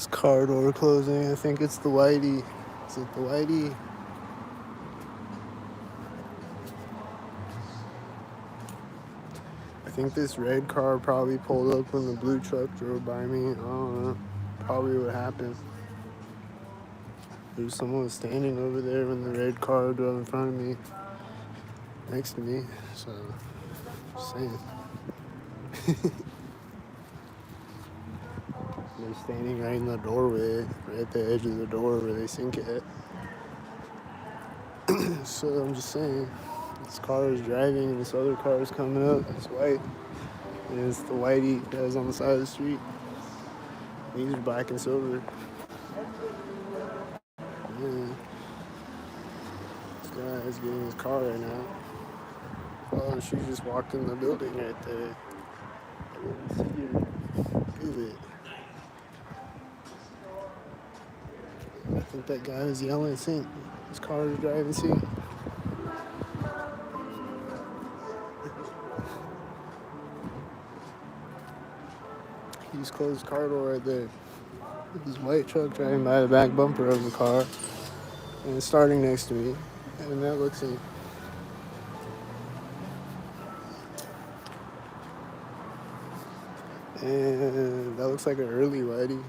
This car door closing. I think it's the Whitey. Is it the Whitey? I think this red car probably pulled up when the blue truck drove by me. I don't know. Probably what happened. There's someone standing over there when the red car drove in front of me, next to me. So, just saying. They're standing right in the doorway, right at the edge of the door where they sink it. So I'm just saying, this car is driving and this other car is coming up. It's white. And it's the Whitey that was on the side of the street. These are black and silver. Yeah. This guy is getting his car right now. Oh, she just walked in the building right there. I didn't see her. Feel it. I think that guy was yelling, "Sink." His car is driving, see? He just closed his car door right there. This white truck driving by the back bumper of the car. And it's starting next to me. And that looks in. And that looks like an early Whitey.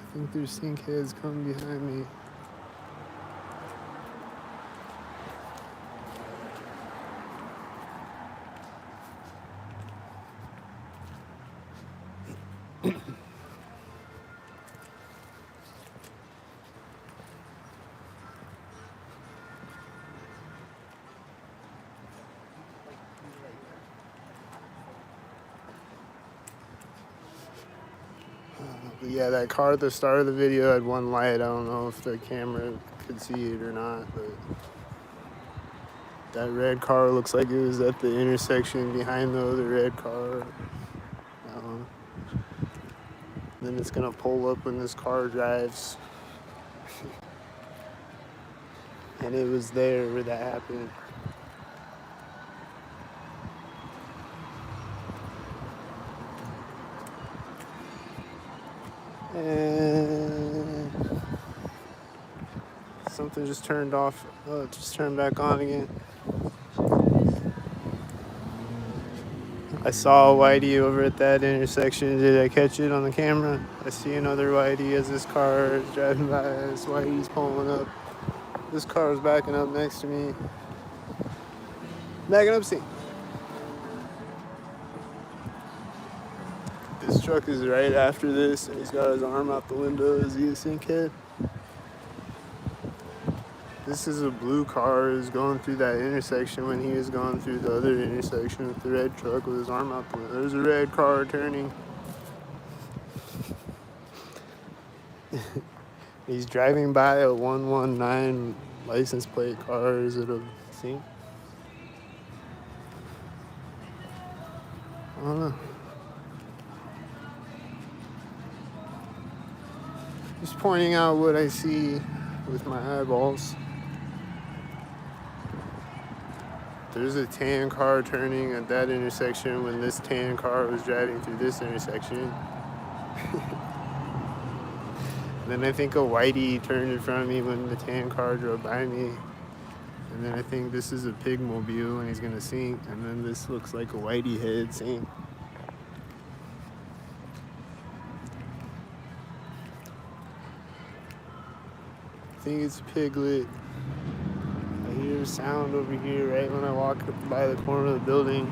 I think there's sink heads coming behind me. But yeah, that car at the start of the video had one light. I don't know if the camera could see it or not, but that red car looks like it was at the intersection behind the other red car. Then it's gonna pull up when this car drives. And it was there where that happened. And something just turned off. Oh, it just turned back on again. I saw a Whitey over at that intersection. Did I catch it on the camera? I see another Whitey as this car is driving by. This Whitey's pulling up. This car is backing up next to me. Backing up, see. This truck is right after this, and he's got his arm out the window. Is he a sinkhead? This is a blue car who's going through that intersection when he was going through the other intersection with the red truck with his arm out the window. There's a red car turning. He's driving by a 119 license plate car. Is it a sink? I don't know. Just pointing out what I see with my eyeballs. There's a tan car turning at that intersection when this tan car was driving through this intersection. Then I think a Whitey turned in front of me when the tan car drove by me. And then I think this is a pigmobile and he's gonna sink. And then this looks like a Whitey head sink. I think it's a piglet. I hear a sound over here right when I walk by the corner of the building.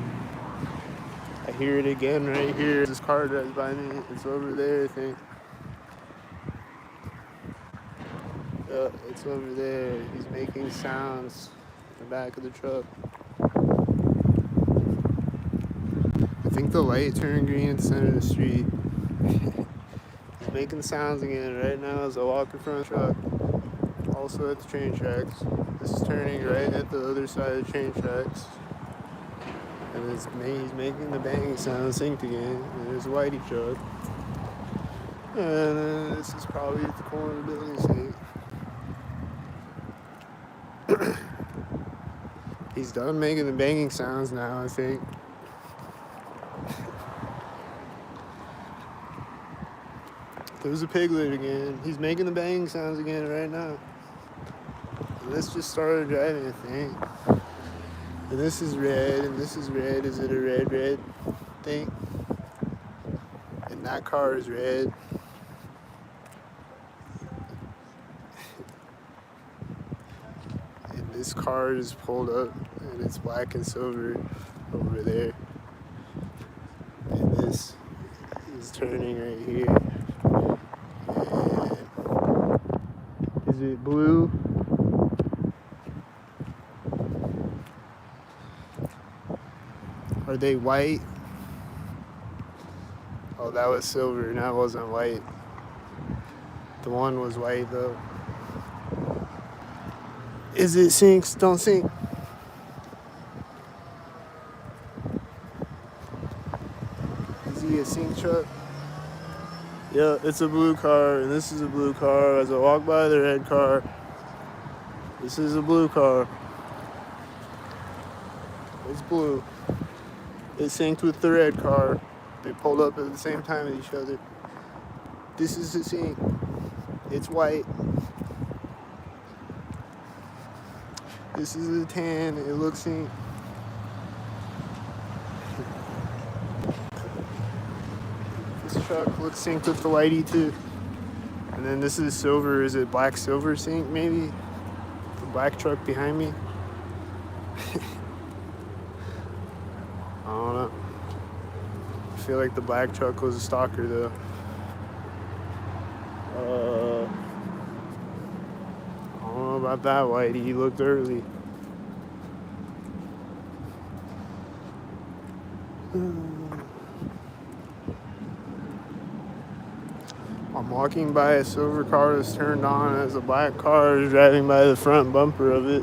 I hear it again right here. This car drives by me. It's over there, I think. It's over there. He's making sounds in the back of the truck. I think the light turned green at the center of the street. He's making sounds again right now as I walk in front of the truck. Also at the train tracks. This is turning right at the other side of the train tracks. And he's making the banging sound synced again. And there's a whitey truck. And this is probably at the corner of the building sync. He's done making the banging sounds now, I think. There's a piglet again. He's making the banging sounds again right now. And this just started driving, I think. And this is red, and this is red. Is it a red thing? And that car is red. And this car is pulled up, and it's black and silver over there. And this is turning right here. And is it blue? Are they white? Oh, that was silver, and that wasn't white. The one was white, though. Is it sinks? Don't sink. Is he a sink truck? Yeah, it's a blue car, and this is a blue car. As I walk by the red car, this is a blue car. It's blue. It synced with the red car. They pulled up at the same time as each other. This is the sync. It's white. This is a tan. It looks synced. This truck looks synced with the whitey too. And then this is silver. Is it black silver sync maybe? The black truck behind me. I don't know. I feel like the black truck was a stalker though. I don't know about that whitey. He looked early. I'm walking by a silver car that's turned on as a black car is driving by the front bumper of it.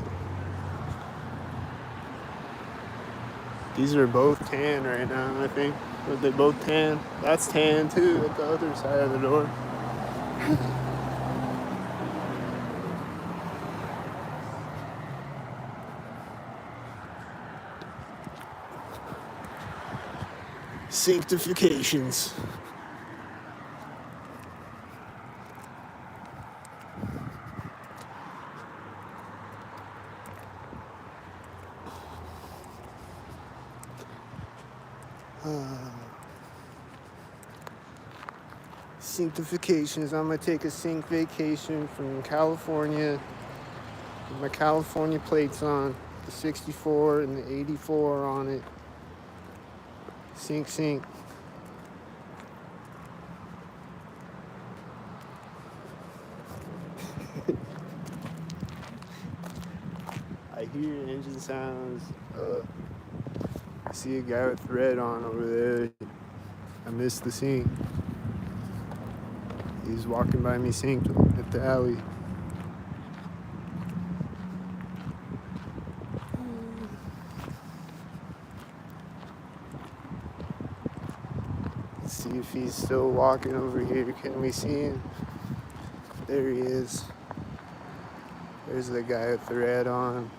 These are both tan right now, I think. Are they both tan? That's tan too at the other side of the door. Sanctifications. Sanctifications. I'm gonna take a sync vacation from California with my California plates on, the 64 and the 84 on it. Sync. I hear engine sounds. I see a guy with red on over there. I missed the sync. He's walking by me synced at the alley. Let's see if he's still walking over here. Can we see him? There he is. There's the guy with the red on.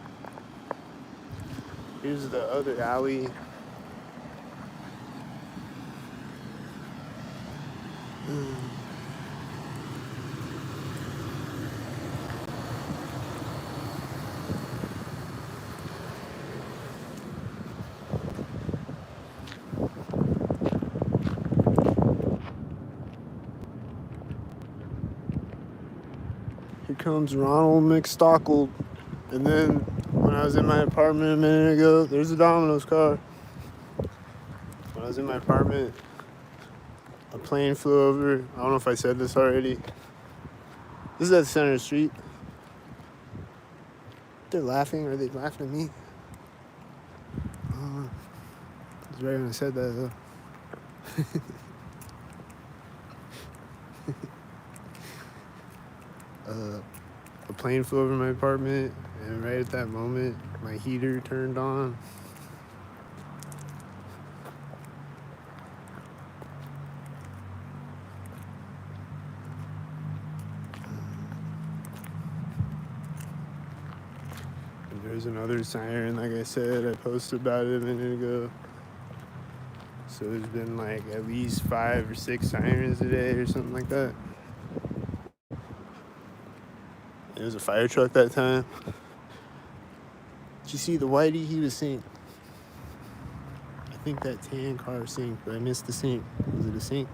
Here's the other alley. Here comes Ronald McStockle. And then when I was in my apartment a minute ago, there's a Domino's car. When I was in my apartment, a plane flew over. I don't know if I said this already. This is at Center Street. They're laughing. Are they laughing at me? I don't know. I was right when I said that though. A plane flew over my apartment, and right at that moment, my heater turned on. There's another siren, like I said, I posted about it a minute ago. So there's been like at least 5 or 6 sirens today or something like that. It was a fire truck that time. Did you see the whitey? He was synced. I think that tan car synced, but I missed the sync. Was it a sync?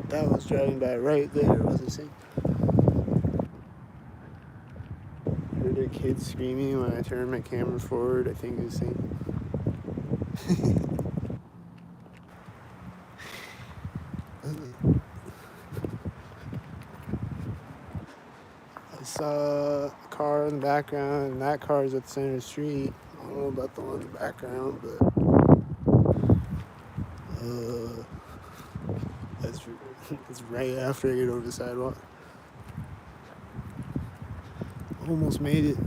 That was driving by right there. Was it sync? I heard a kid screaming when I turned my camera forward. I think it was synced. I saw a car in the background, and that car is at the center of the street. I don't know about the one in the background, but that's right after I get over the sidewalk. Almost made it.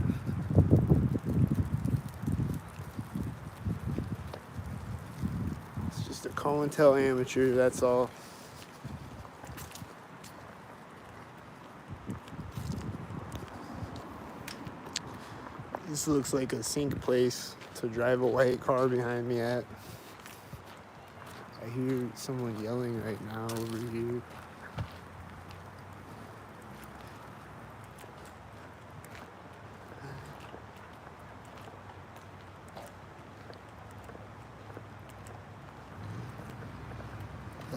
It's just a call and tell amateur, that's all. This looks like a sink place to drive a white car behind me at. I hear someone yelling right now over here. I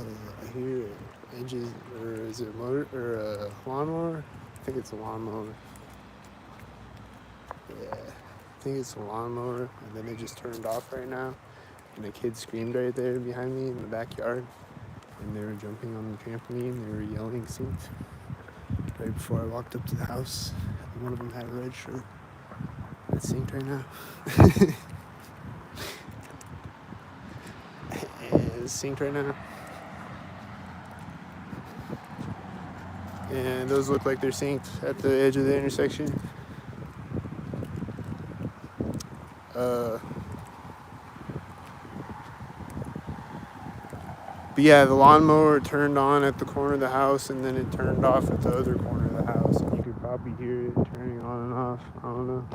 hear engine, or is it a motor or a lawnmower? I think it's a lawnmower. Yeah, I think it's a lawnmower, and then it just turned off right now. And a kid screamed right there behind me in the backyard. And they were jumping on the trampoline. They were yelling synced right before I walked up to the house. And one of them had a red shirt. That's synced right now. And it's synced right now. And those look like they're synced at the edge of the intersection. But yeah, the lawnmower turned on at the corner of the house, and then it turned off at the other corner of the house. You could probably hear it turning on and off. I don't know.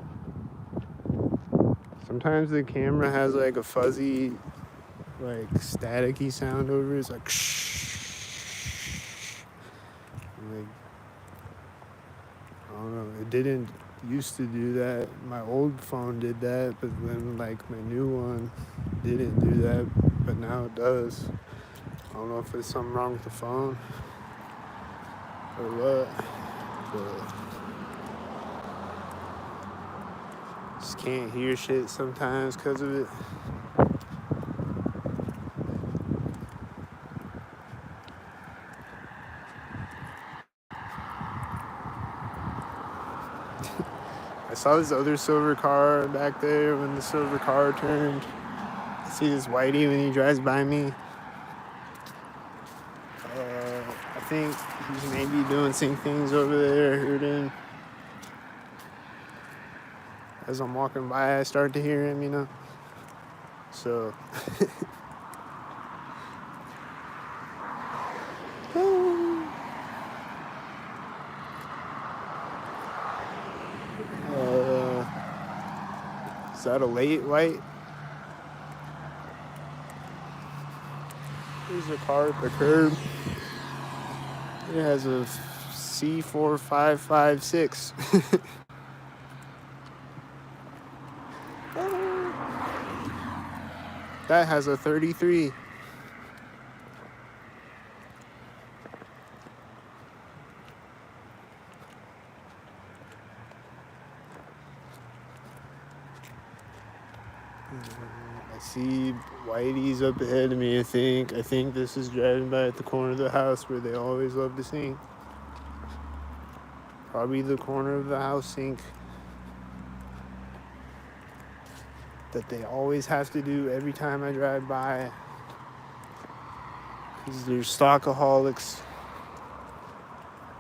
Sometimes the camera has like a fuzzy, like staticky sound over it. It's like shh. Like, I don't know. It didn't used to do that. My old phone did that, but then like my new one didn't do that, but now it does. I don't know if there's something wrong with the phone or what, but just can't hear shit sometimes because of it. I saw this other silver car back there when the silver car turned. I see this whitey when he drives by me. I think he's maybe doing some things over there. I heard him. As I'm walking by, I start to hear him, you know. So, is that a late white? There's a car at the curb. It has a C4556. That has a 33. I see whiteys up ahead of me, I think. I think this is driving by at the corner of the house where they always love to sing. Probably the corner of the house sink that they always have to do every time I drive by. Because they're stockaholics.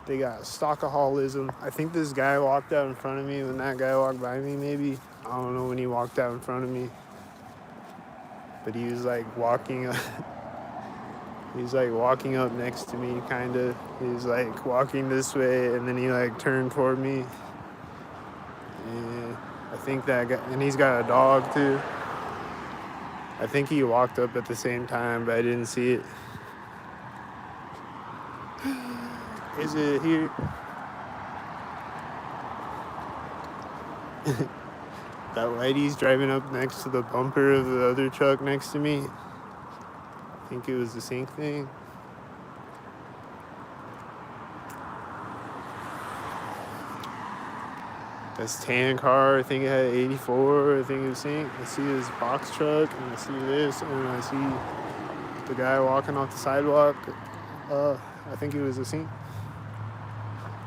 They got stockaholism. I think this guy walked out in front of me when that guy walked by me, maybe. I don't know when he walked out in front of me. But he was like walking up. He's like walking up next to me, kind of. He's like walking this way, and then he like turned toward me. And I think that guy, and he's got a dog too. I think he walked up at the same time, but I didn't see it. Is it here? That whitey's driving up next to the bumper of the other truck next to me. I think it was the sink thing. This tan car, I think it had 84, I think it was sink. I see this box truck, and I see this, and I see the guy walking off the sidewalk. I think it was a sink.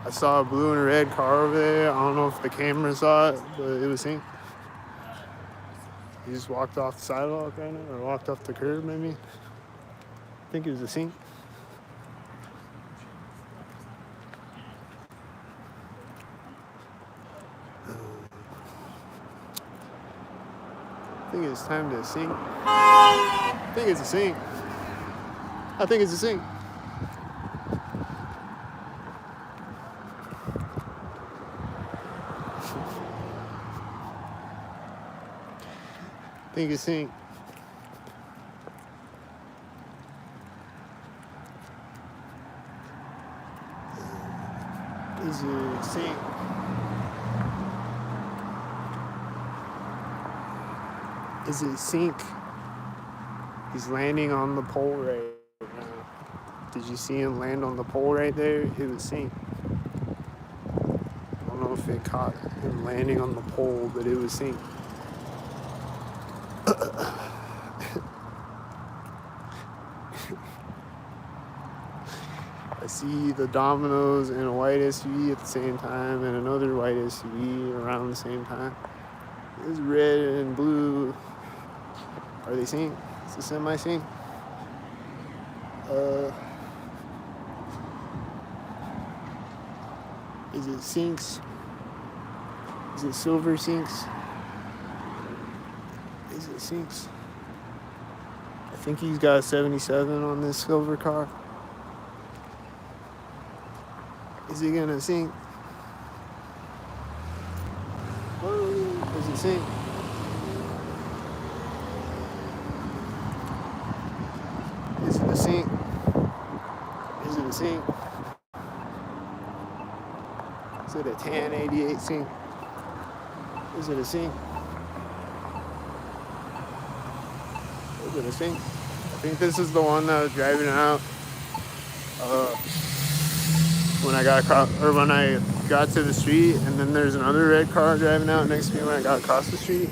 I saw a blue and a red car over there. I don't know if the camera saw it, but it was sink. He just walked off the sidewalk right now, or walked off the curb maybe. I think it was a sink. I think it's time to sink. I think it's a sink. I think it's a sink. I think it's a sink. Is it a sink? Is it sink? He's landing on the pole right now. Did you see him land on the pole right there? It was sink. I don't know if it caught him landing on the pole, but it was sink. I see the Dominoes and a white SUV at the same time, and another white SUV around the same time. It's red and blue. Are they sink? It's a semi-sink. Is it sinks? Is it silver sinks? Is it sinks? I think he's got a 77 on this silver car. Is he gonna sink? Whoa, is it sink? Is it a sink? Is it a sink? Is it a tan 88 sink? Is it a sink? Is it a sink? I think this is the one that was driving out when I got to the street, and then there's another red car driving out next to me when I got across the street.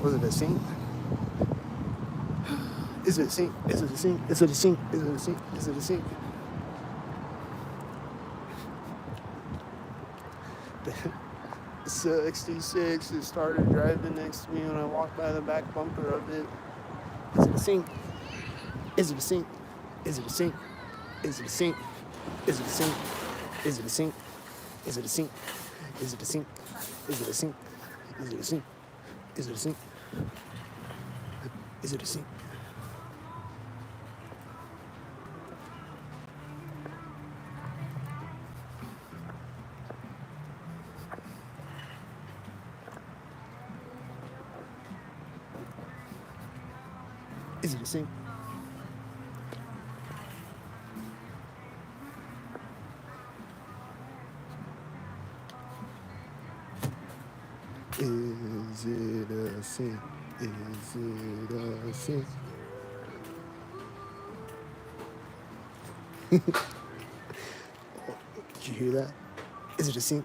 Was it a sink? Is it a sink? Is it a sink? Is it a sink? Is it a sink? Is it a sink? The 66 it started driving next to me when I walked by the back bumper of it. Is it a sink? Is it a sink? Is it a sink? Is it a sink? Is it a sink? Is it a sink? Is it a sink? Is it a sink? Is it a sink? Is it a sink? Is it a sink? Is it a sink? Is it a sink? Is it a sink? Is it a sink? Did you hear that? Is it a sink?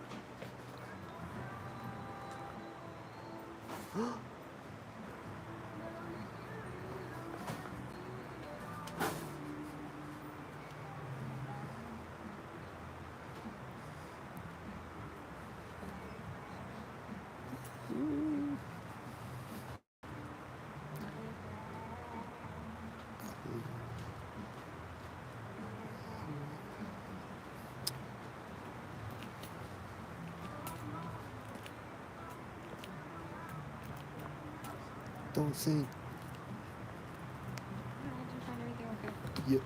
Don't sink. Yep.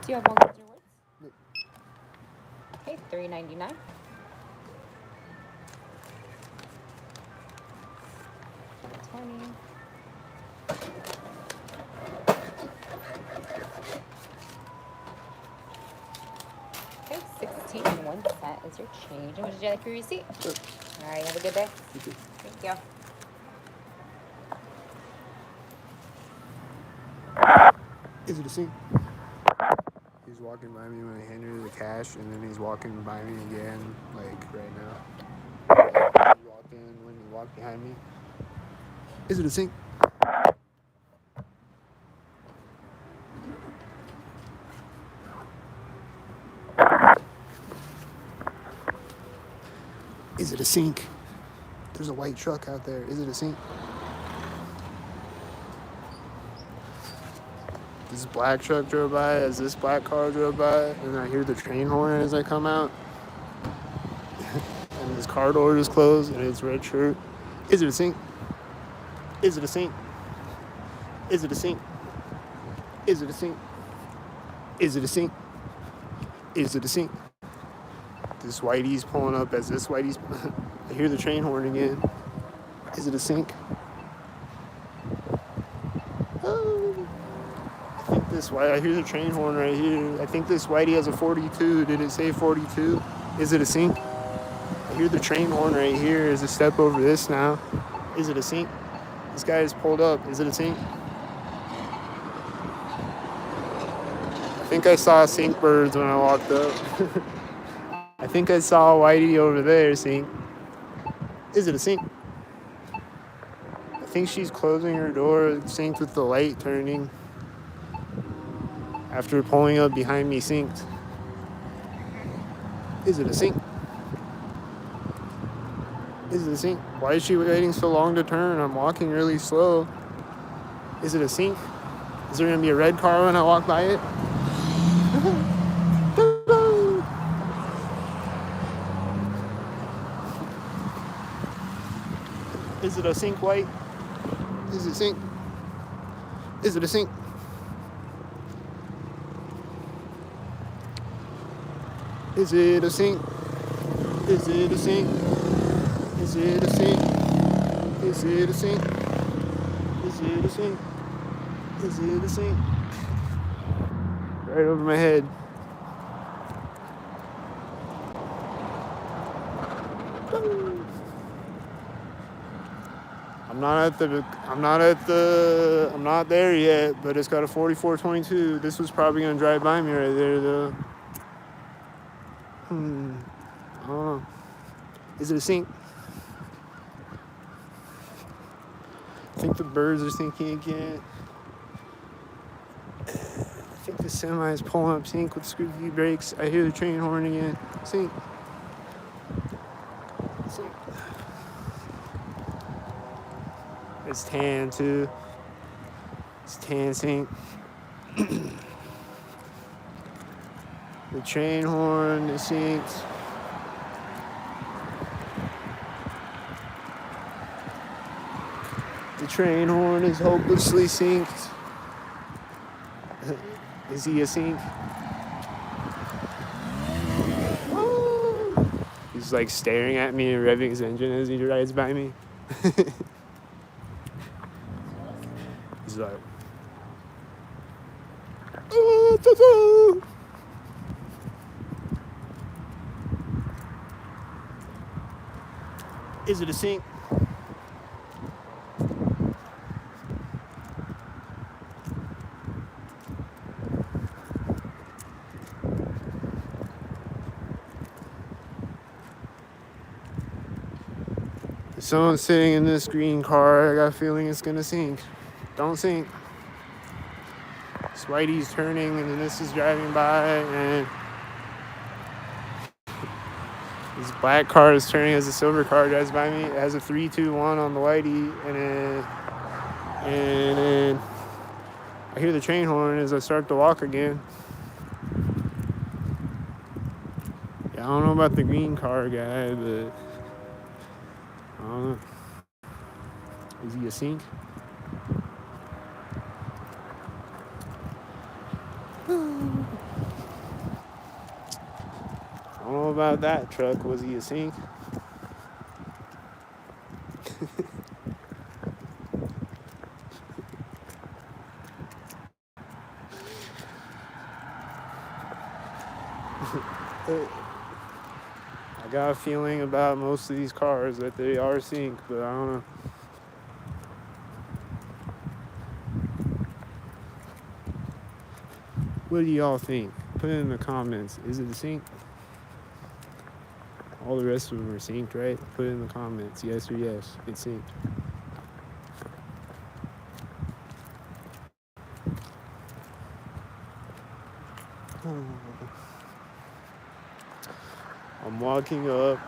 Do you have one closer words? Nope. Okay, $3.99. morning. Okay, 16 and 1 cent is your change. And would you like your receipt? Sure. All right, have a good day. You too. Thank you. Is it a sink? He's walking by me when I handed her the cash, and then he's walking by me again, like right now. He walked in when he walked behind me. Is it a sink? Is it a sink? There's a white truck out there. Is it a sink? This black truck drove by as this black car drove by, and I hear the train horn as I come out. And this car door is closed, and it's red shirt. Is it a sink? Is it a sink? Is it a sink? Is it a sink? Is it a sink? Is it a sink? This whitey's pulling up as this whitey's. I hear the train horn again. Is it a sink? Oh. I think this white. I hear the train horn right here. I think this whitey has a 42. Did it say 42? Is it a sink? I hear the train horn right here as I step over this now. Is it a sink? This guy is pulled up. Is it a sink? I think I saw sink birds when I walked up. I think I saw Whitey over there, sink. Is it a sink? I think she's closing her door, synced with the light turning. After pulling up behind me, synced. Is it a sink? Is it a sink? Why is she waiting so long to turn? I'm walking really slow. Is it a sink? Is there gonna be a red car when I walk by it? Is it a sink, white? Is it a sink? Is it a sink? Is it a sink? Is it a sink? Is it a sink? Is it a sink? Is it a sink? Is it a sink? Right over my head. I'm not there yet, but it's got a 4422. This was probably gonna drive by me right there though. I don't know. Is it a sink? I think the birds are sinking again. I think the semi is pulling up sink with squeaky brakes. I hear the train horn again. Sink. Sink. It's tan too. It's tan sink. The train horn is synced. The train horn is hopelessly synced. Is he a sink? He's like staring at me and revving his engine as he rides by me. He's like, is it a sink? If someone's sitting in this green car, I got a feeling it's gonna sink. Don't sink. Whitey's turning and then this is driving by and this black car is turning as the silver car drives by me. It has a 321 on the Whitey and then I hear the train horn as I start to walk again. Yeah, I don't know about the green car guy, but I don't know. Is he a sink? I don't know about that truck. Was he a sink? I got a feeling about most of these cars that they are synced, but I don't know. What do y'all think? Put it in the comments. Is it synced? All the rest of them are synced, right? Put it in the comments. Yes or yes. It's synced. I'm walking up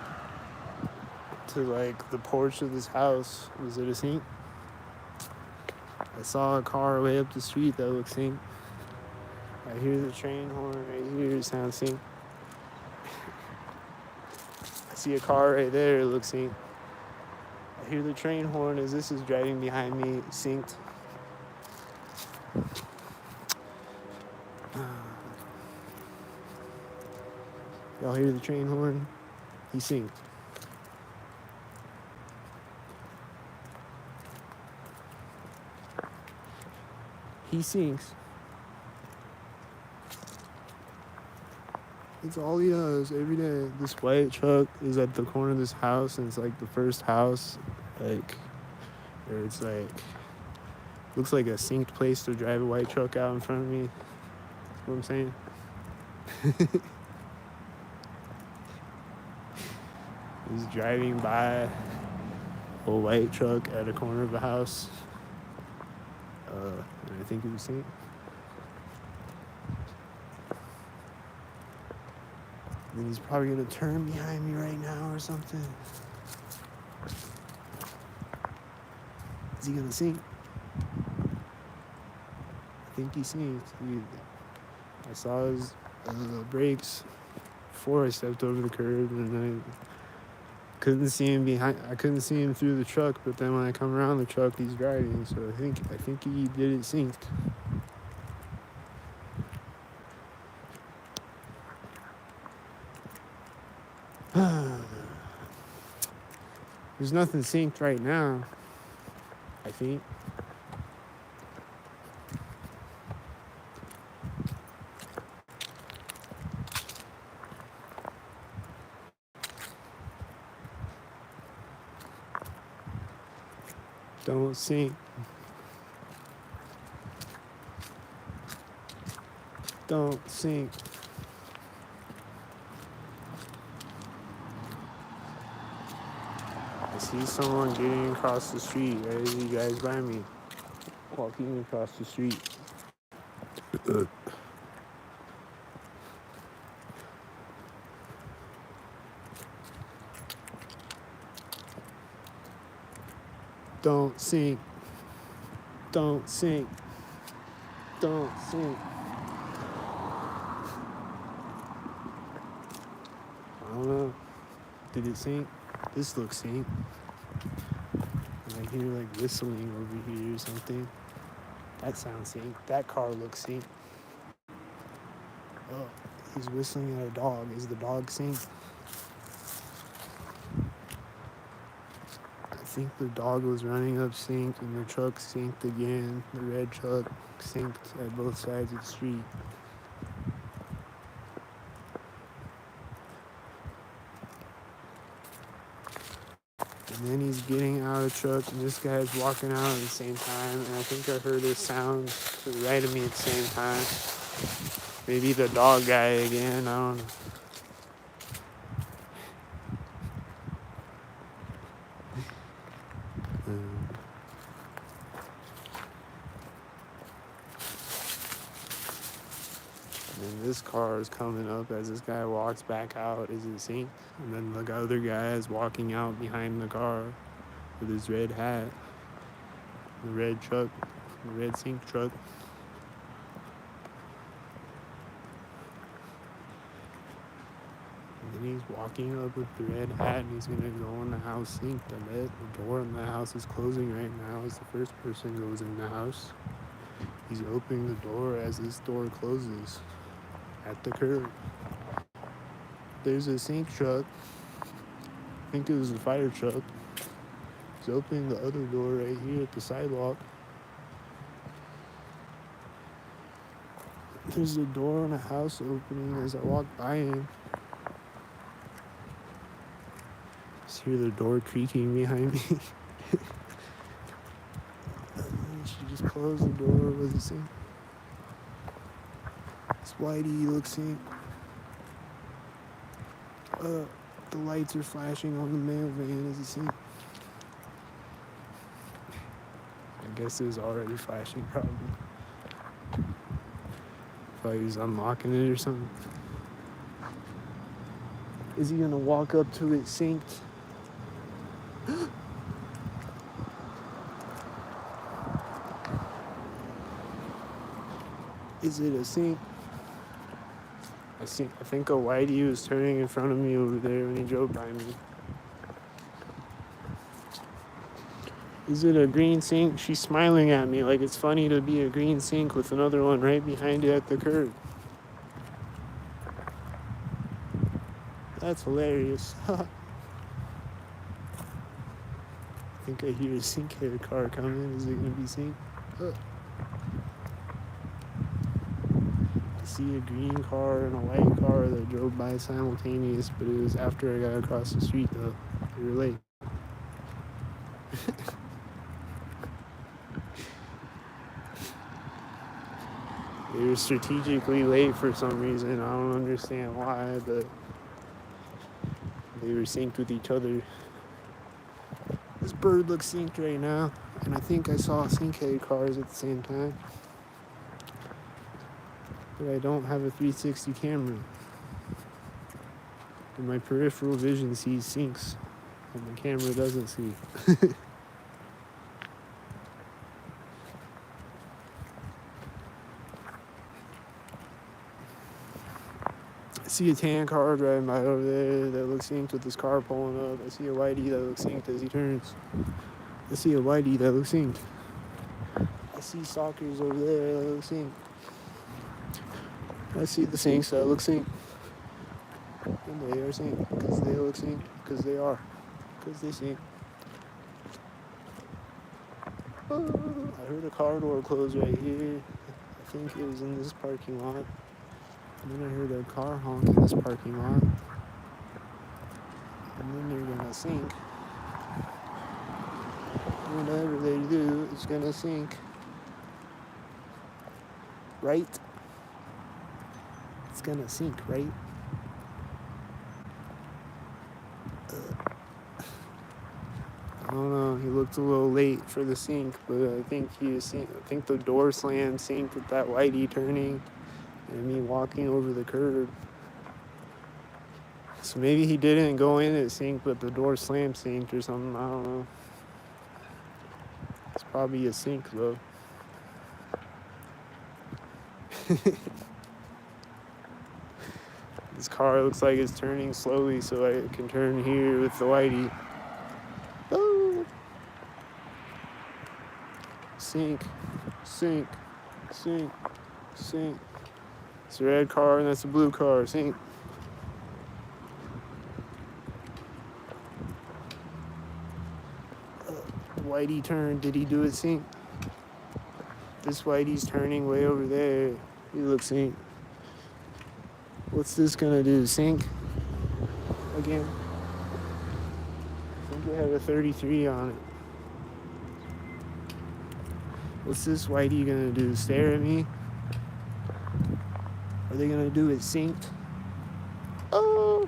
to like the porch of this house. Was it a sync? I saw a car way up the street that looks synced. I hear the train horn right here. It sounds synced. I see a car right there. It looks synced. I hear the train horn as this is driving behind me. Synced. Y'all hear the train horn? He synced. He syncs. It's all he does every day. This white truck is at the corner of this house, and it's like the first house, like, where it's like, looks like a synced place to drive a white truck out in front of me. That's what I'm saying. He's driving by a white truck at a corner of a house. And I think it was synced. And he's probably gonna turn behind me right now or something. Is he gonna sync? I think he synced. I saw his brakes before I stepped over the curb, and I couldn't see him behind. I couldn't see him through the truck, but then when I come around the truck, he's driving. So I think he did it synced. There's nothing synced right now, I think. Don't sync. Don't sync. I see someone getting across the street right as you guys by me. Walking across the street. Don't sync. Don't sync. Don't sync. I don't know. Did it sync? This looks synced. And I hear like whistling over here or something. That sounds synced. That car looks synced. Oh, he's whistling at a dog. Is the dog synced? I think the dog was running up synced and the truck synced again. The red truck synced at both sides of the street. And then he's getting out of the truck and this guy's walking out at the same time. And I think I heard a sound to the right of me at the same time. Maybe the dog guy again, I don't know. And this car is coming up as this guy walks back out. Is it synced? And then the other guy is walking out behind the car with his red hat. The red truck, the red sync truck. And then he's walking up with the red hat and he's gonna go in the house synced. I bet the door in the house is closing right now as the first person goes in the house. He's opening the door as this door closes at the curb. There's a sync truck. I think it was a fire truck. He's opening the other door right here at the sidewalk. There's a door on a house opening as I walk by him. Just hear the door creaking behind me. She just closed the door with the sink. This Whitey looks in. The lights are flashing on the mail van as he sings. I guess it was already flashing, probably. Thought he was unlocking it or something. Is he gonna walk up to it synced? Is it a sink? I think a Whitey was turning in front of me over there when he drove by me. Is it a green sink? She's smiling at me like it's funny to be a green sink with another one right behind it at the curb. That's hilarious. I think I hear a sink head car coming. Is it gonna be sink? I see a green car and a white car that drove by simultaneous, but it was after I got across the street though. They were late. They were strategically late for some reason. I don't understand why, but they were synced with each other. This bird looks synced right now, and I think I saw synchead cars at the same time. But I don't have a 360 camera. And my peripheral vision sees syncs, and the camera doesn't see. I see a tan car driving by over there that looks synced with this car pulling up. I see a Whitey that looks synced as he turns. I see a Whitey that looks synced. I see stalkers over there that look synced. I see the syncs that look synced. And they are synced because they look synced because they are. Because they sync. I heard a car door close right here. I think it was in this parking lot. And then I heard a car honk in this parking lot. And then they're gonna sink. Whatever they do, it's gonna sink. Right? It's gonna sink, right? I don't know. He looked a little late for the sink, but I think I think the door slam synced with that Whitey turning and me walking over the curb. So maybe he didn't go in at sync, but the door slam synced or something. I don't know. It's probably a sync though. This car looks like it's turning slowly, so I can turn here with the Whitey. Oh. Sync, sync, sync, sync. It's a red car and that's a blue car. Sync. Whitey turned. Did he do it sync? This Whitey's turning way over there. He looks sync. What's this gonna do? Sync again? I think it had a 33 on it. What's this Whitey gonna do? Stare at me? Are they gonna do it synced? Oh!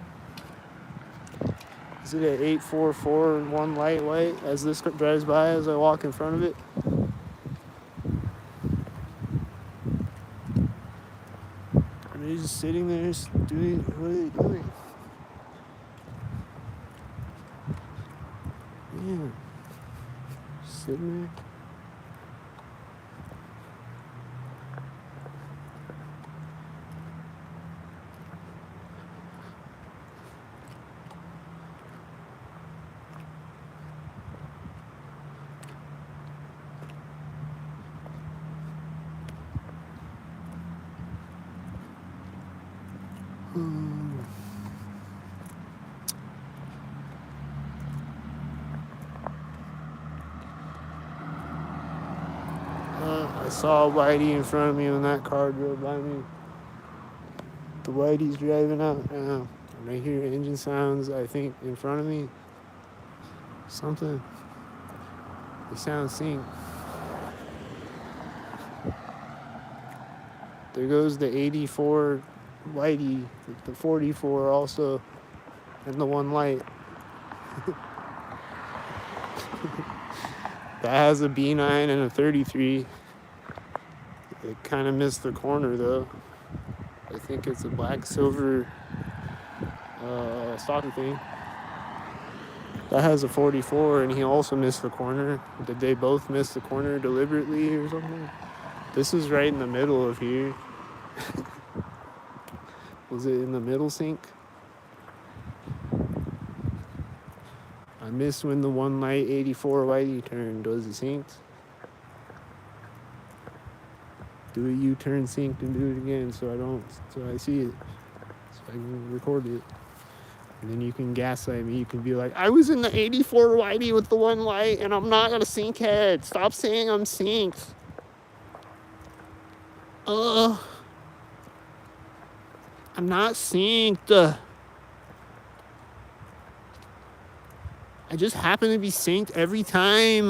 Is it at 844 and one light white as this drives by as I walk in front of it? Are they just sitting there doing, what are they doing? Yeah. Sitting there. I saw Whitey in front of me when that car drove by me. The Whitey's driving out now. And I hear engine sounds, I think, in front of me. Something. They sound synced. There goes the 84 Whitey, the 44 also, and the one light. That has a B9 and a 33. It kind of missed the corner though. I think it's a black silver soccer thing. That has a 44 and he also missed the corner. Did they both miss the corner deliberately or something? This is right in the middle of here. Was it in the middle sync? I missed when the one light 84 Whitey turned. Was it synced? Do a U-turn synced and do it again so I see it. So I can record it. And then you can gaslight me. You can be like, I was in the 84 Whitey with the one light and I'm not gonna sync head. Stop saying I'm synced. I'm not synced. I just happen to be synced every time.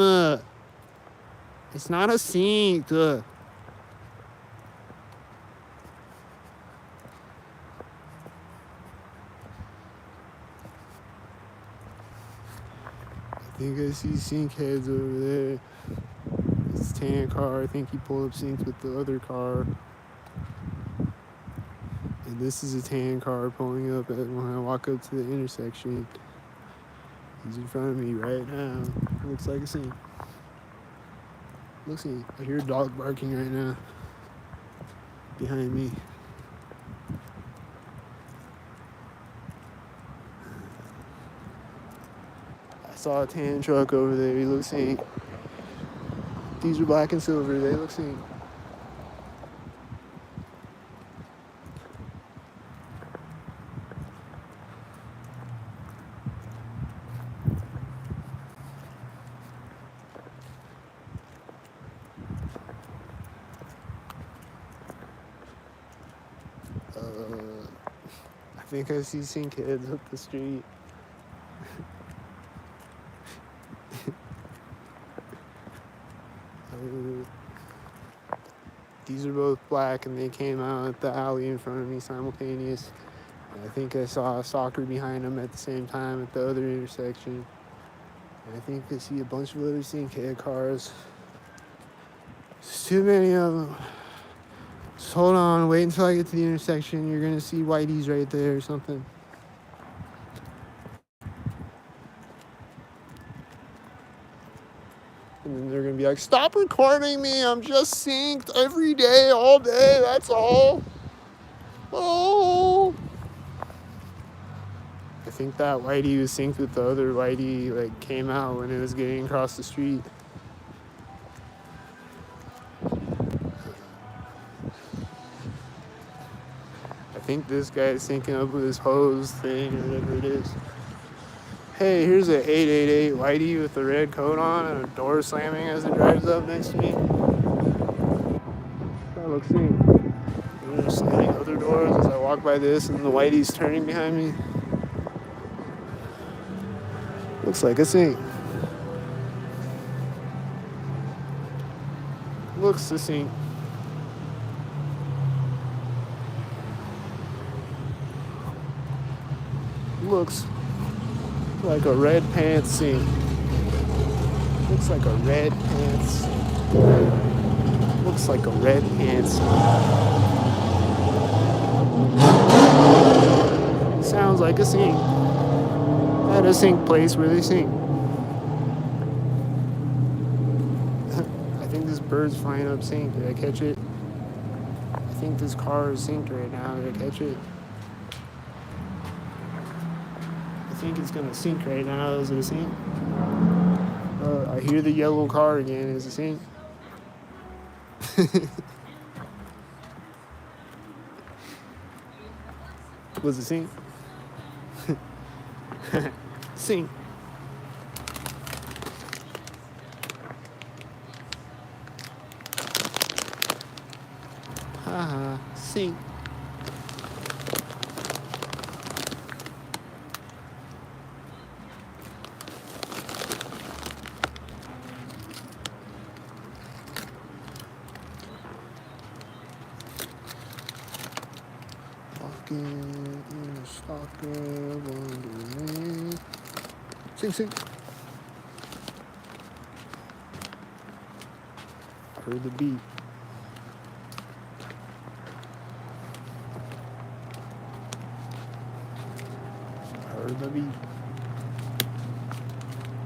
It's not a sync. I think I see sync heads over there. It's a tan car. I think he pulled up synced with the other car. And this is a tan car pulling up when I walk up to the intersection. He's in front of me right now. Looks like a sync. Looks like I hear a dog barking right now. Behind me. I saw a tan truck over there. He looks synced. These are black and silver. They look synced. I think I see sync heads up the street. These are both black and they came out at the alley in front of me simultaneous. And I think I saw a soccer behind them at the same time at the other intersection. And I think I see a bunch of other sync head cars. There's too many of them. Just hold on, wait until I get to the intersection. You're gonna see Whitey's right there or something. And then they're gonna be like, stop recording me, I'm just synced every day, all day, that's all. Oh. I think that Whitey was synced with the other Whitey, like came out when it was getting across the street. I think this guy is syncing up with his hose thing or whatever it is. Hey, here's an 888 Whitey with a red coat on and a door slamming as it drives up next to me. That looks synced. And they're slamming other doors as I walk by this and the Whitey's turning behind me. Looks like a sync. Looks the sync. Looks like a red pants sync. Looks like a red pants. Looks like a red pants. Sounds like a sync. At a sync place where they sing. I think this bird's flying up sync. Did I catch it? I think this car is synced right now. Did I catch it? I think it's gonna sync right now. Is it a sync? I hear the yellow car again. Is it sync? Was it sync? Sync. Sink. Walking in a stalker wonderland. Sink, sink. I heard the beat. I heard the beat.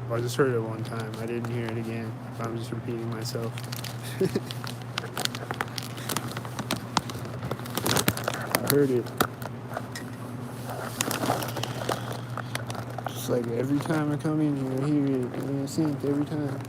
Well, I just heard it one time. I didn't hear it again. I'm just repeating myself. I heard it. Just like every time I come in here, I hear it. And it's synced every time.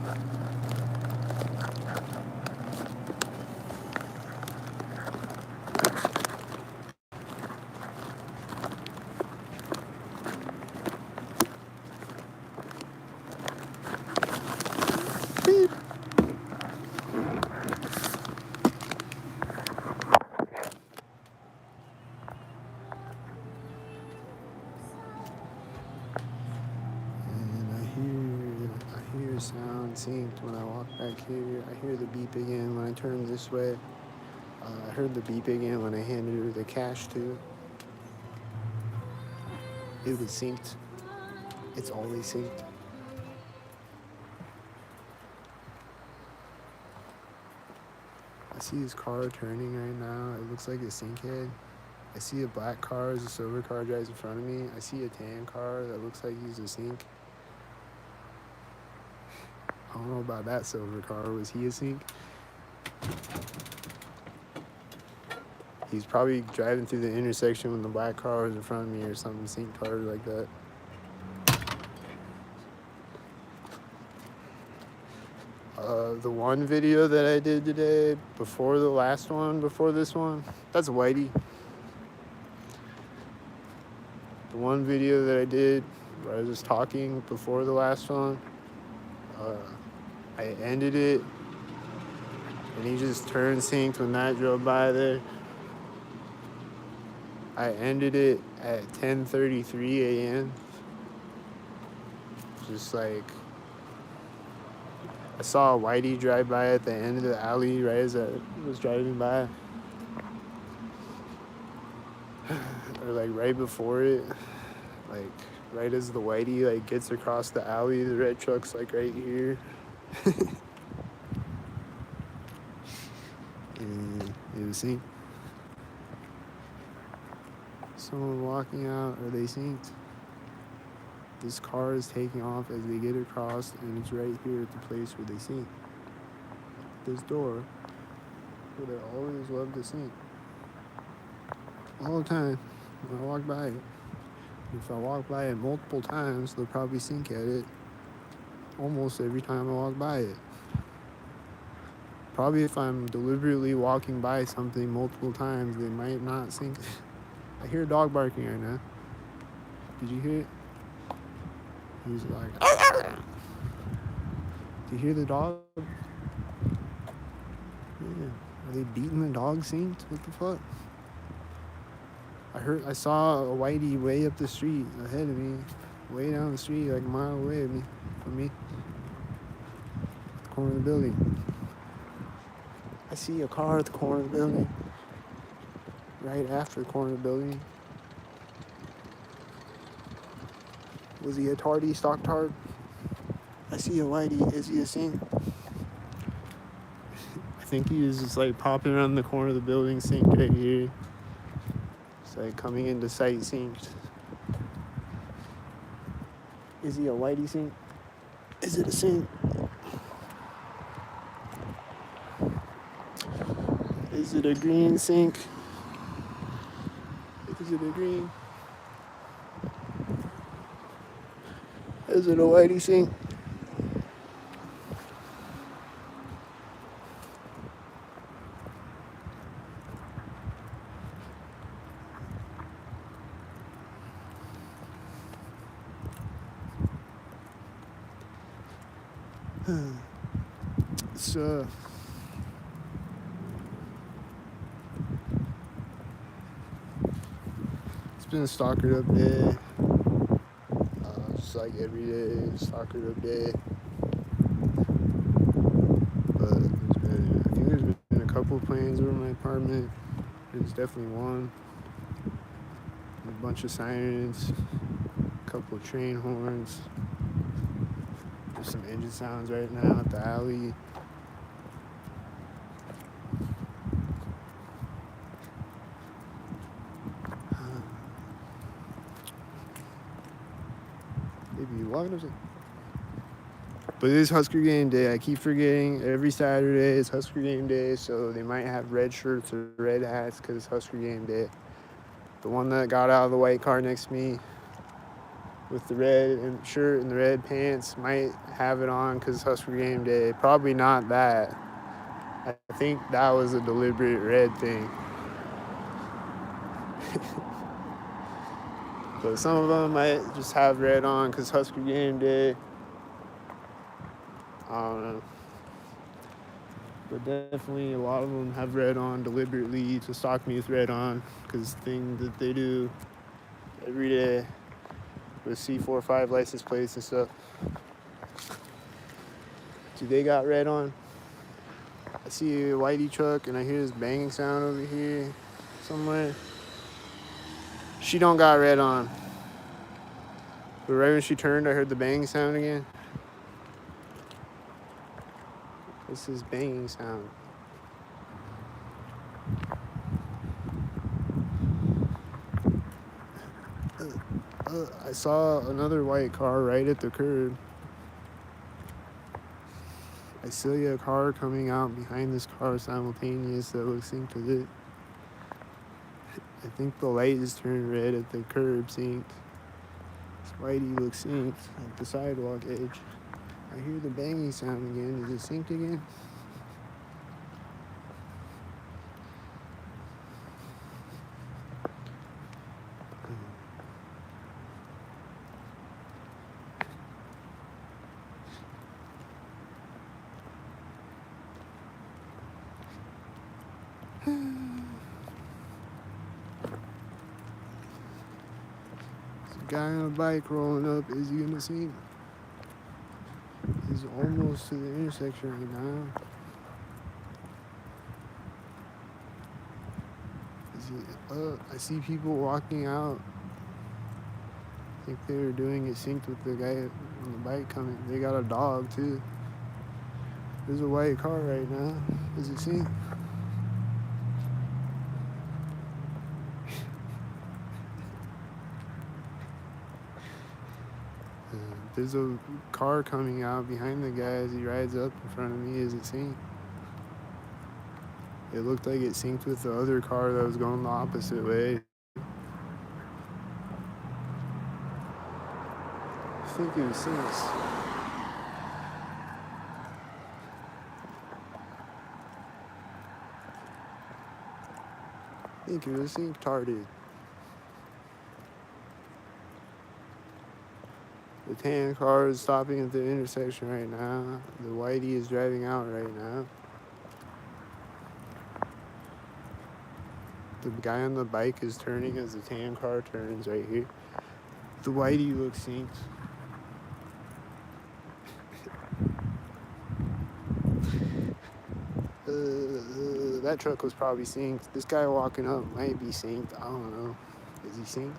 Beep. I hear sound synced when I walk back here. I hear the beep again when I turn this way. I heard the beep again when I handed her the cash too. It was synced. It's always synced. I see his car turning right now. It looks like a sink head. I see a black car as a silver car drives in front of me. I see a tan car that looks like he's a sink. I don't know about that silver car. Was he a sink? He's probably driving through the intersection when the black car was in front of me or something, sink car like that. The one video that I did today, before the last one, before this one, that's Whitey. The one video that I did where I was just talking before the last one, I ended it, and he just turned synced when that drove by there. I ended it at 10:33 a.m. Just like, I saw Whitey drive by at the end of the alley right as I was driving by. Or like right before it. Like right as the Whitey like gets across the alley, the red truck's like right here. And it was synced. Someone walking out, are they synced? This car is taking off as they get across, and it's right here at the place where they sync. This door, where they always love to sync. All the time, when I walk by it. If I walk by it multiple times, they'll probably sync at it almost every time I walk by it. Probably if I'm deliberately walking by something multiple times, they might not sync. I hear a dog barking right now. Did you hear it? He's like, do you hear the dog? Yeah. Are they beating the dog synced? What the fuck? I saw a Whitey way up the street ahead of me, way down the street, like a mile away from me, at the corner of the building. I see a car at the corner of the building, right after the corner of the building. Was he a tardy, stock tart? I see a Whitey. Is he a sink? I think he was just like popping around the corner of the building, synced right here. It's like coming into sight, synced. Is he a Whitey sink? Is it a sink? Is it a green sink? Is it a green? Is it a Whitey sink? It's been a stalkered up day. Just like every day, stalkered up day. But I think there's been a couple of planes over my apartment. There's definitely one. A bunch of sirens, a couple of train horns. There's some engine sounds right now at the alley. Maybe walking or something. But it is Husker game day. I keep forgetting every Saturday is Husker game day, so they might have red shirts or red hats because it's Husker game day. The one that got out of the white car next to me with the red shirt and the red pants might have it on because it's Husker game day. Probably not that. I think that was a deliberate red thing. But some of them might just have red on because Husker game day. I don't know. But definitely a lot of them have red on deliberately to stalk me with red on because it's the thing that they do every day with C45 license plates and stuff. Do they got red on? I see a whitey truck and I hear this banging sound over here somewhere. She don't got red on. But right when she turned, I heard the banging sound again. What's this banging sound? I saw another white car right at the curb. I see a car coming out behind this car simultaneous that looks synced with it. I think the light is turned red at the curb synced. This whitey looks synced at the sidewalk edge. I hear the banging sound again. Is it synced again? Guy on a bike rolling up. Is he gonna see him? He's almost to the intersection right now. Is he? I see people walking out. I think they were doing it synced with the guy on the bike coming. They got a dog too. There's a white car right now. Is it synced? There's a car coming out behind the guy as he rides up in front of me. Is it synced? It looked like it synced with the other car that was going the opposite way. I think it was synced. I think it was synced tarded. The tan car is stopping at the intersection right now. The whitey is driving out right now. The guy on the bike is turning as the tan car turns right here. The whitey looks synced. That truck was probably synced. This guy walking up might be synced. I don't know. Is he synced?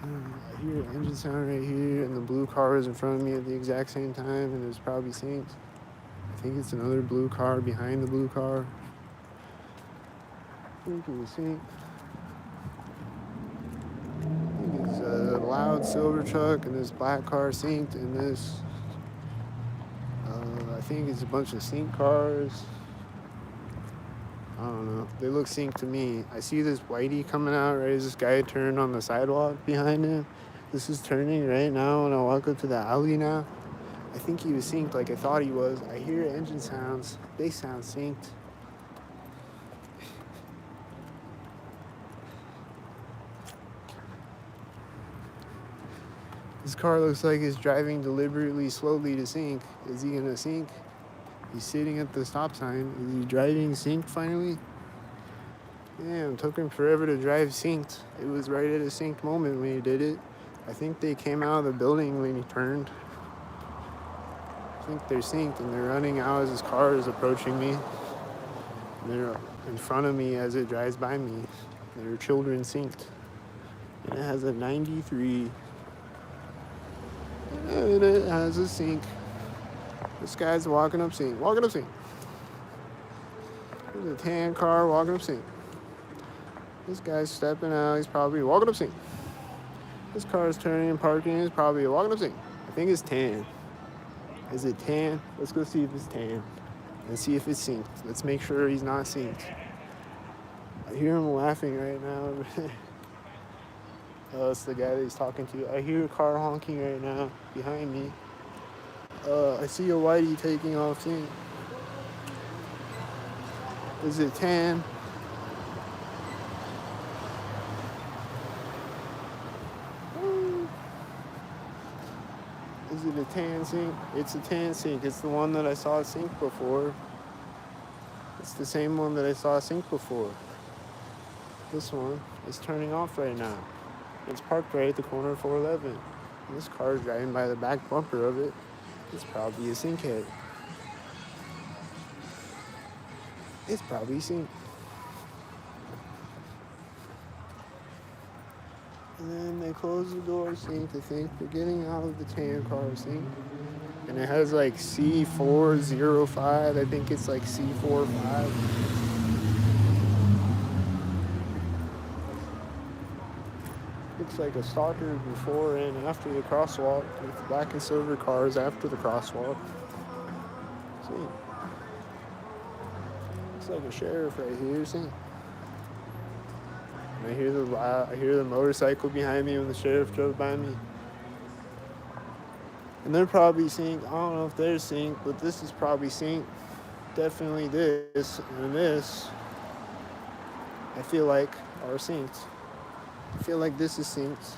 I hear an engine sound right here, and the blue car is in front of me at the exact same time, and it's probably synced. I think it's another blue car behind the blue car. I think it was synced. I think it's a loud silver truck, and this black car synced, and this, I think it's a bunch of synced cars. I don't know. They look synced to me. I see this whitey coming out right as this guy turned on the sidewalk behind him. This is turning right now when I walk up to the alley now. I think he was synced like I thought he was. I hear engine sounds. They sound synced. This car looks like it's driving deliberately slowly to sync. Is he gonna sync? He's sitting at the stop sign. Is he driving sync finally? Damn, it took him forever to drive synced. It was right at a synced moment when he did it. I think they came out of the building when he turned. I think they're synced and they're running out as his car is approaching me. And they're in front of me as it drives by me. There are children synced. And it has a 93. And it has a sync. This guy's walking up sync. Walking up sync. There's a tan car walking up sync. This guy's stepping out. He's probably walking up sync. This car is turning and parking. He's probably walking up sync. I think it's tan. Is it tan? Let's go see if it's tan. And see if it's synced. Let's make sure he's not synced. I hear him laughing right now. Oh, it's the guy that he's talking to. I hear a car honking right now behind me. I see a whitey taking off sync. Is it tan? Is it a tan sync? It's a tan sync. It's the one that I saw sync before. It's the same one that I saw sync before. This one is turning off right now. It's parked right at the corner of 411. And this car is driving by the back bumper of it. It's probably a sync head. It's probably sync. And then they close the door sync. I think they're getting out of the tan car sync. And it has like C405. I think it's like C45. Looks like a stalker before and after the crosswalk with black and silver cars after the crosswalk. See? Looks like a sheriff right here. See? And I hear the motorcycle behind me when the sheriff drove by me. And they're probably synced. I don't know if they're synced, but this is probably synced. Definitely this and this, I feel like, are synced. I feel like this is synced.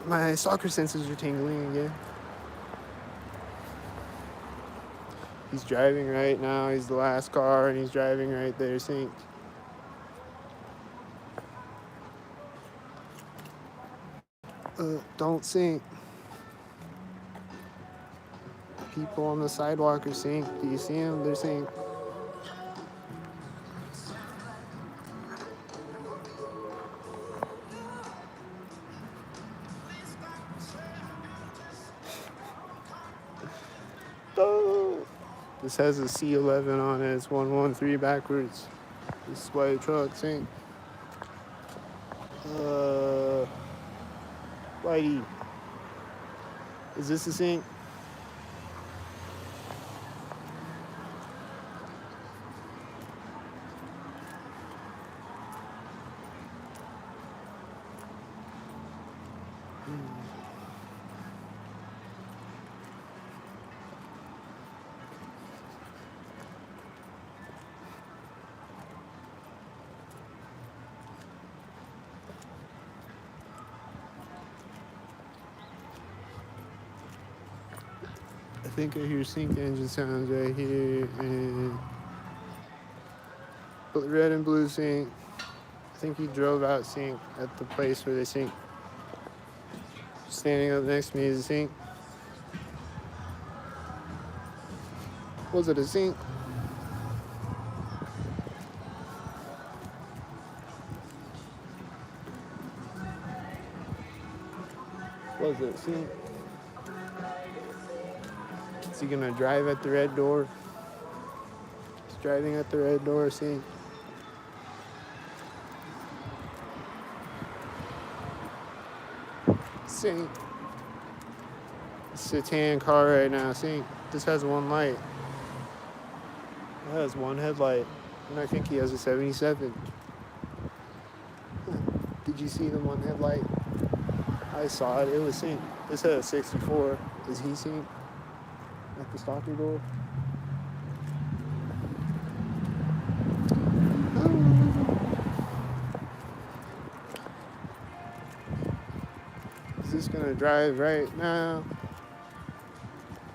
My soccer senses are tingling again. He's driving right now. He's the last car, and he's driving right there, synced. Don't sync. People on the sidewalk are synced. Do you see them? They're synced. Oh. This has a C11 on it. It's 113 backwards. This white truck synced. Whitey. Is this a sync? I think I hear sync engine sounds right here, and red and blue sync. I think he drove out sync at the place where they sync. Standing up next to me is a sync. Was it a sync? Was it a sync? Is he gonna drive at the red door? He's driving at the red door, sync. Sync. It's a tan car right now, sync. This has one light. It has one headlight. And I think he has a 77. Did you see the one headlight? I saw it. It was synced. This had a 64. Is he synced? At the stalker door? Is this gonna drive right now?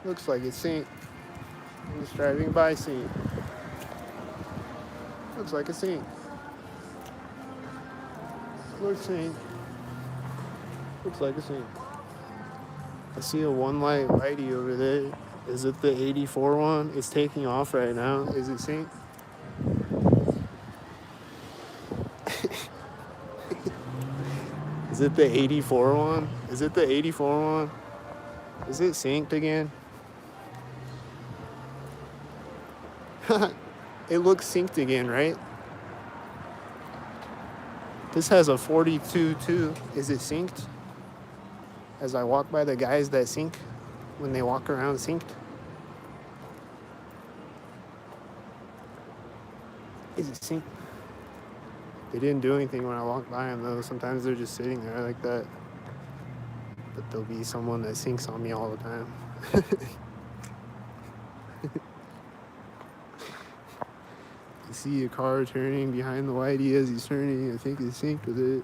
Looks like it's synced. I'm just driving by sink. Looks like a sink. Looks sink. Looks like a sink. I see a one light whitey over there. Is it the 84 one? It's taking off right now. Is it sink? Is it the 84 one? Is it the 84 one? Is it synced again? It looks synced again, right? This has a 42 too. Is it synced? As I walk by the guys that sync when they walk around synced. Is it synced? They didn't do anything when I walked by them though. Sometimes they're just sitting there like that. But there'll be someone that syncs on me all the time. You see a car turning behind the whitey as he's turning. I think it's synced with it.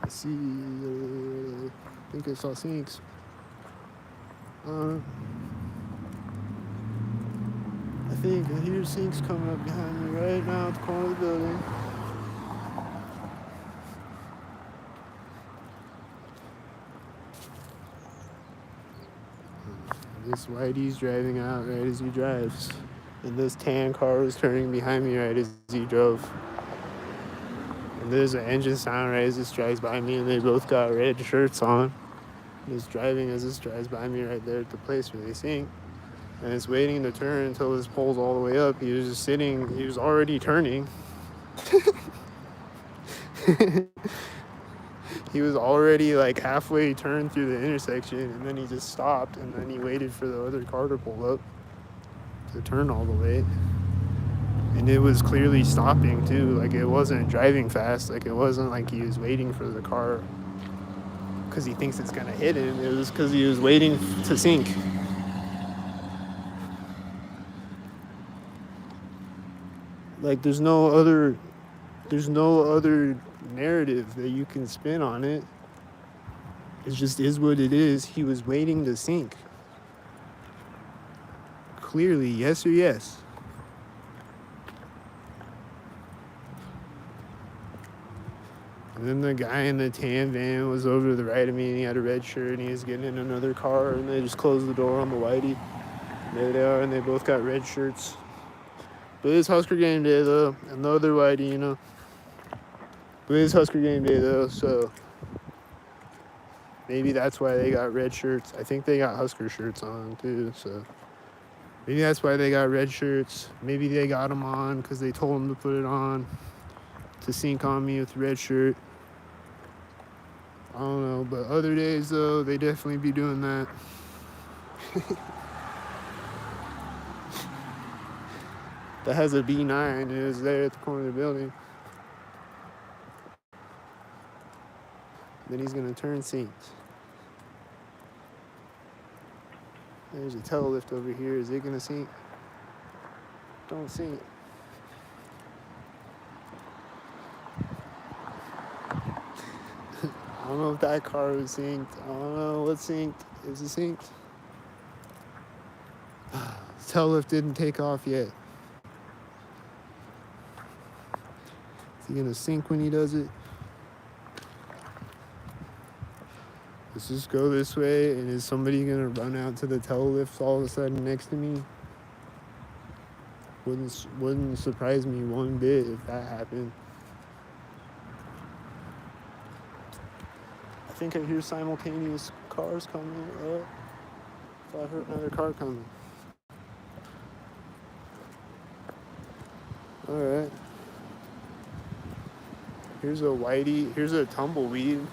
I see, I think I saw sinks. I think I hear sinks coming up behind me right now at the corner of the building. This whitey's driving out right as he drives. And this tan car was turning behind me right as he drove. And there's an engine sound right as this drives by me, and they both got red shirts on. Just driving as this drives by me right there at the place where they sing. And it's waiting to turn until this pulls all the way up. He was just sitting, he was already turning. He was already like halfway turned through the intersection, and then he just stopped, and then he waited for the other car to pull up to turn all the way. And it was clearly stopping too. Like, it wasn't driving fast. Like, it wasn't like he was waiting for the car because he thinks it's gonna hit him. It was because he was waiting to sink. Like, there's no other narrative that you can spin on it. It just is what it is. He was waiting to sink. Clearly, yes or yes. And then the guy in the tan van was over to the right of me, and he had a red shirt, and he was getting in another car, and they just closed the door on the whitey. There they are, and they both got red shirts. But it's Husker game day, though, and the other whitey, you know. But it's Husker game day, though, so maybe that's why they got red shirts. I think they got Husker shirts on, too, so maybe that's why they got red shirts. Maybe they got them on because they told them to put it on to sync on me with the red shirt. I don't know, but other days, though, they definitely be doing that. That has a B9, and it was there at the corner of the building. Then he's going to turn synced. There's a tail lift over here. Is it going to sync? Don't sync. I don't know if that car was synced. I don't know what's synced. Is it synced? Tail lift didn't take off yet. Is he gonna sync when he does it? Let's just go this way, and is somebody gonna run out to the tail lift all of a sudden next to me? Wouldn't surprise me one bit if that happened. I think I hear simultaneous cars coming. Oh, I heard another car coming. All right. Here's a whitey. Here's a tumbleweed.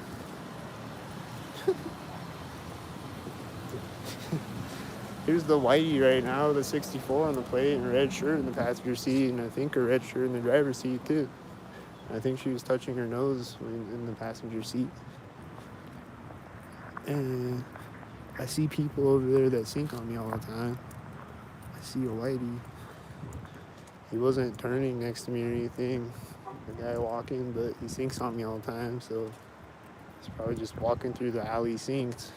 Here's the whitey right now, the 64 on the plate, and a red shirt in the passenger seat, and I think a red shirt in the driver's seat too. I think she was touching her nose in the passenger seat. And I see people over there that sync on me all the time. I see a whitey. He wasn't turning next to me or anything, the guy walking, but he syncs on me all the time, so he's probably just walking through the alley synced.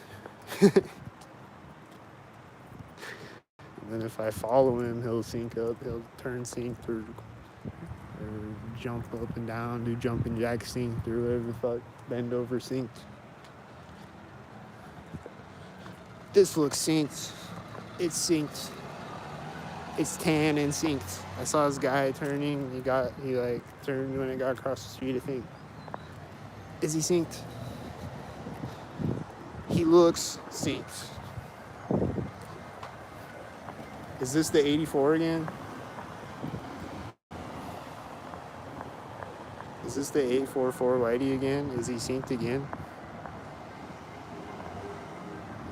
And then if I follow him, he'll sync up. He'll turn synced or jump up and down, do jumping jack synced or whatever the fuck, bend over synced. This looks synced. It's synced. It's tan and synced. I saw this guy turning. He like turned when it got across the street, I think. Is he synced? He looks synced. Is this the 84 again? Is this the 844 Whitey again? Is he synced again?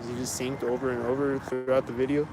Is he just synced over and over throughout the video?